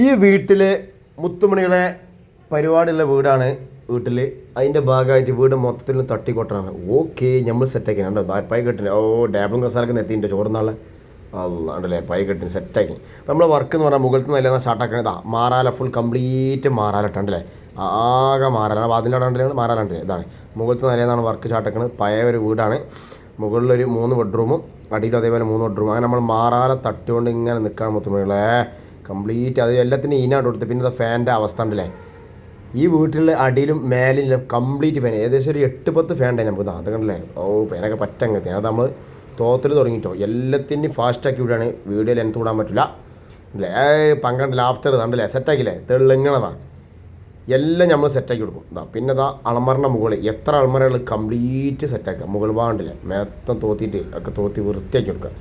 ഈ വീട്ടിലെ മുത്തുമണികളെ പരിപാടിയുള്ള വീടാണ്. വീട്ടിൽ അതിൻ്റെ ഭാഗമായിട്ട് വീട് മൊത്തത്തിൽ തട്ടിക്കൊട്ടാണ്. ഓക്കെ നമ്മൾ സെറ്റാക്കി കണ്ടോ പായ കെട്ടിന്. ഡാബിളും കസാലൊക്കെ നെത്തിൻ്റെ ചോറുന്നാളെ അല്ലാണ്ടല്ലേ പായ കെട്ടിന് സെറ്റാക്കി. അപ്പോൾ നമ്മൾ വർക്ക് എന്ന് പറഞ്ഞാൽ മുകളിൽ നിന്ന് എല്ലാം സ്റ്റാർട്ടാക്കണത് മാറാല ഫുൾ കംപ്ലീറ്റ് മാറാലിട്ടുണ്ടല്ലേ. ആകെ മാറാല വാതിലവിടെ മാറാലുണ്ട്. ഇതാണ് മുകളിൽ നിന്ന് നിലയെന്നാണ് വർക്ക് സ്റ്റാർട്ടാക്കുന്നത്. പഴയ ഒരു വീടാണ്. മുകളിലൊരു 3 ബെഡ്റൂമും അടിയിലും അതേപോലെ 3 ബെഡ്റൂമും. അങ്ങനെ നമ്മൾ മാറാല തട്ടുകൊണ്ട് ഇങ്ങനെ നിൽക്കുകയാണ് മുത്തുമണികളെ കംപ്ലീറ്റ്. അത് എല്ലാത്തിനും ഈനാട്ട് കൊടുത്ത്. പിന്നെ ഫാനിൻ്റെ അവസ്ഥ ഉണ്ടല്ലേ. ഈ വീട്ടിലെ അടിയിലും മേലിലും കംപ്ലീറ്റ് ഫാൻ ഏകദേശം ഒരു 8-10 ഫാൻ ഉണ്ടായി നമുക്ക്. അത് കണ്ടല്ലേ. ഫാനൊക്കെ പറ്റങ്ങത്തെ. അത് നമ്മൾ തോത്തിൽ തുടങ്ങിയിട്ടോ എല്ലാത്തിനും ഫാസ്റ്റാക്കി വിടുകയാണ്. വീഡിയോ ലെൻത്ത് വിടാൻ പറ്റില്ല അല്ലേ. പങ്കണ്ടല്ല ആഫ്റ്റർ കണ്ടല്ലേ സെറ്റാക്കില്ലേ. തെളിങ്ങണതാണ് എല്ലാം നമ്മൾ സെറ്റാക്കി കൊടുക്കും. പിന്നെ ഇതാ അളമറിൻ്റെ മുകളിൽ എത്ര അളമറകൾ കംപ്ലീറ്റ് സെറ്റാക്കുക. മുകൾ ഭാഗമുണ്ടല്ലേ മൊത്തം തോത്തിയിട്ട് ഒക്കെ തോത്തി വൃത്തിയാക്കി കൊടുക്കുക.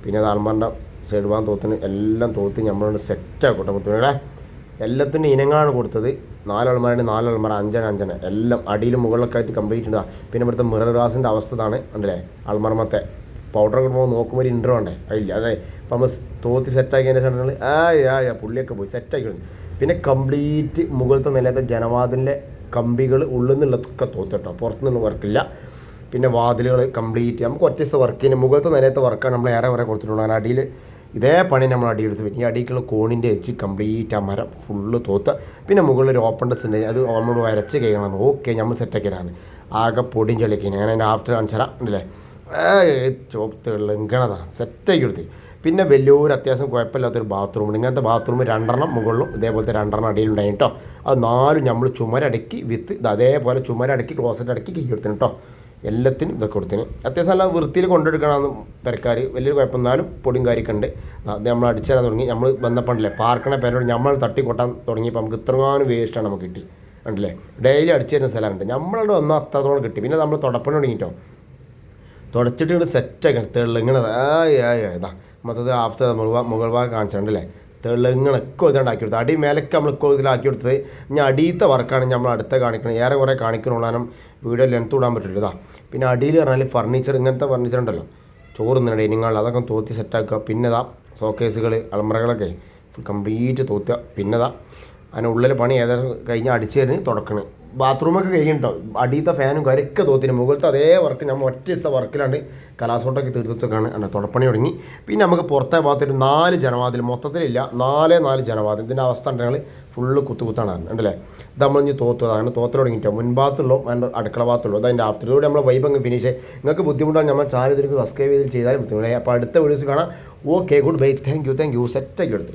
പിന്നെ അത് അളമറിൻ്റെ സൈഡ് ഭാഗം തോത്തിന് എല്ലാം തോത്തി നമ്മളോട് സെറ്റാക്കട്ടെ മുത്തുമണികളെ. എല്ലാത്തിനും ഇനങ്ങളാണ് കൊടുത്തത്. 4 അളമറ 4 അളമറ 5 എല്ലാം അടിയിലും മുകളിലൊക്കെ ആയിട്ട് കംപ്ലീറ്റ് ഉണ്ടാകും. പിന്നെ ഇവിടുത്തെ മിറർ ഗ്ലാസിൻ്റെ അവസ്ഥ ഇതാണ് ഉണ്ടല്ലേ. അളമറമത്തെ പൗഡർ കിട്ടുമ്പോൾ നോക്കുമ്പോൾ ഒരു ഇൻട്രോ ഉണ്ടേ അതില്ല അതെ. അപ്പം നമ്മൾ തോത്തി സെറ്റാക്കിയതിൻ്റെ ശേഷം പുള്ളിയൊക്കെ പോയി സെറ്റാക്കി കൊടുത്തു. പിന്നെ കംപ്ലീറ്റ് മുകളിലത്തെ നിലത്തെ ജനവാതിലിൻ്റെ കമ്പികൾ ഉള്ളിൽ നിന്നുള്ളതൊക്കെ തോത്തിട്ടോ. പുറത്തുനിന്നുള്ള വർക്കില്ല. പിന്നെ വാതിലുകൾ കംപ്ലീറ്റ് നമുക്ക് ഒറ്റ വർക്കിന് മുകളിലത്തെ നിലത്തെ വർക്കാണ് നമ്മൾ ഏറെ വരെ കൊടുത്തിട്ടുള്ളത്. അങ്ങനെ അടിയിൽ ഇതേ പണി നമ്മൾ അടിയെടുത്ത്. പിന്നെ ഈ അടിക്കുള്ള കോണിൻ്റെ വെച്ച് കംപ്ലീറ്റ് ആ മരം ഫുള്ള് തോത്ത. പിന്നെ മുകളിൽ ഒരു ഓപ്പൺ ഡെസ് ഉണ്ട്. അത് നമ്മൾ വരച്ച് കഴിയണം. ഓക്കെ നമ്മൾ സെറ്റാക്കിയതാണ്. ആകെ പൊടിയും ചെളിക്കാൻ അങ്ങനെ അതിൻ്റെ ആഫ്റ്റർ കാണിച്ചറ ഉണ്ടല്ലേ. ചോപ്പ് ഇങ്ങനതാണ് സെറ്റാക്കി കൊടുത്ത്. പിന്നെ വലിയൊരു അത്യാവശ്യം കുഴപ്പമില്ലാത്തൊരു ബാത്റൂം. ഇങ്ങനത്തെ ബാത്റൂം 2 മുകളിലും ഇതേപോലത്തെ 2 അടിയിലുണ്ടായി കേട്ടോ. അത് 4 നമ്മൾ ചുമരടക്കി വിത്ത് അതേപോലെ ചുമരടക്കി ക്ലോസറ്റ് അടക്കി കീ കൊടുത്തിന് കേട്ടോ. എല്ലാത്തിനും ഇതൊക്കെ കൊടുത്തിന്. അത്യാവശ്യം നല്ല വൃത്തിയിൽ കൊണ്ടെടുക്കണമെന്ന് പെരക്കാർ വലിയൊരു കുഴപ്പമെന്നാലും പൊടിയും കാര്യമൊക്കെ ഉണ്ട്. അത് നമ്മൾ അടിച്ചു തരാൻ തുടങ്ങി. നമ്മൾ ബന്ധപ്പെട്ടില്ലേ പാർക്കണ പേരോട് നമ്മൾ തട്ടിക്കൊട്ടാൻ തുടങ്ങിയപ്പോൾ നമുക്ക് ഇത്രങ്ങാനും വേസ്റ്റാണ് നമുക്ക് കിട്ടി ഉണ്ടല്ലേ. ഡെയിലി അടിച്ചു തരുന്ന സ്ഥലമുണ്ട്. നമ്മളോട് വന്നാൽ അത്രത്തോളം കിട്ടി. പിന്നെ നമ്മൾ തുടപ്പണി തുടങ്ങിയിട്ടോ. തുടച്ചിട്ട് ഇങ്ങനെ സെറ്റാക്കി തെളിങ്ങനെ ഇതാ മൊത്തത്തിൽ ആഫ്റ്റർ മുകൾ ഭാഗം കാണിച്ചിട്ടുണ്ടല്ലേ. തെളിങ്ങണൊക്കെ ഇതുണ്ടാക്കി കൊടുത്തത്. അടി മേലൊക്കെ നമ്മൾ ഇതിലാക്കി കൊടുത്തത്. ഇനി അടിയത്തെ വർക്കാണ് നമ്മൾ അടുത്ത കാണിക്കണം. ഏറെ കുറേ കാണിക്കണുള്ളാനും വീഡിയോ ലെൻത്ത് വിടാൻ പറ്റില്ല. ഇതാ പിന്നെ അടിയിൽ പറഞ്ഞാൽ ഫർണിച്ചർ ഇങ്ങനത്തെ ഫർണിച്ചർ ഉണ്ടല്ലോ ചോറുന്ന ഡൈനിങ് ഹാളിൽ അതൊക്കെ തോത്തി സെറ്റാക്കുക. പിന്നെ ഇതാ ഷോക്കേസുകൾ അലമറകളൊക്കെ ഫുൾ കംപ്ലീറ്റ് തോത്തുക. പിന്നെ ഇതാ അതിന് ഉള്ളിൽ പണി ഏകദേശം കഴിഞ്ഞ് അടിച്ച് തരുന്ന് തുടക്കണം. ബാത്റൂമൊക്കെ കഴിഞ്ഞിട്ടോ. അടിയത്തെ ഫാനും കാര്യമൊക്കെ തോത്തിന്. മുകളിലത്തെ അതേ വർക്ക് നമ്മൾ ഒറ്റ ദിവസത്തെ വർക്കിലാണ്ട് കലാസോട്ടൊക്കെ തീർത്തിട്ടൊക്കെയാണ് തുടപ്പണി തുടങ്ങി. പിന്നെ നമുക്ക് പുറത്തെ ഭാഗത്തൊരു 4 ജനവാതിൽ മൊത്തത്തിലില്ല 4 ജനവാതിൽ. ഇതിൻ്റെ അവസ്ഥ ഉണ്ടെങ്കിൽ ഫുള്ള് കുത്താണ് ഉണ്ടല്ലേ. ഇത് നമ്മൾ ഇനി തോത്തതാണ് തോത്തൽ തുടങ്ങിയിട്ടോ. മുൻഭാഗത്തുള്ളൂ അതിൻ്റെ അടുക്കള ഭാഗത്തുള്ളൂ. അതതിൻ്റെ ആഫ്റ്ററിലൂടെ നമ്മൾ വൈബ് അങ്ങ് ഫിനിഷ്. നിങ്ങൾക്ക് ബുദ്ധിമുട്ടാണ് നമ്മൾ ചാനൽ ഇതിലേക്ക് സബ്സ്ക്രൈബ് ചെയ്ത് ചെയ്താലും ബുദ്ധിമുട്ടായി. അപ്പോൾ അടുത്ത വീഡിയോസ് കാണാം. Okay good bye. Thank you സെറ്റാക്കി എടുത്ത്.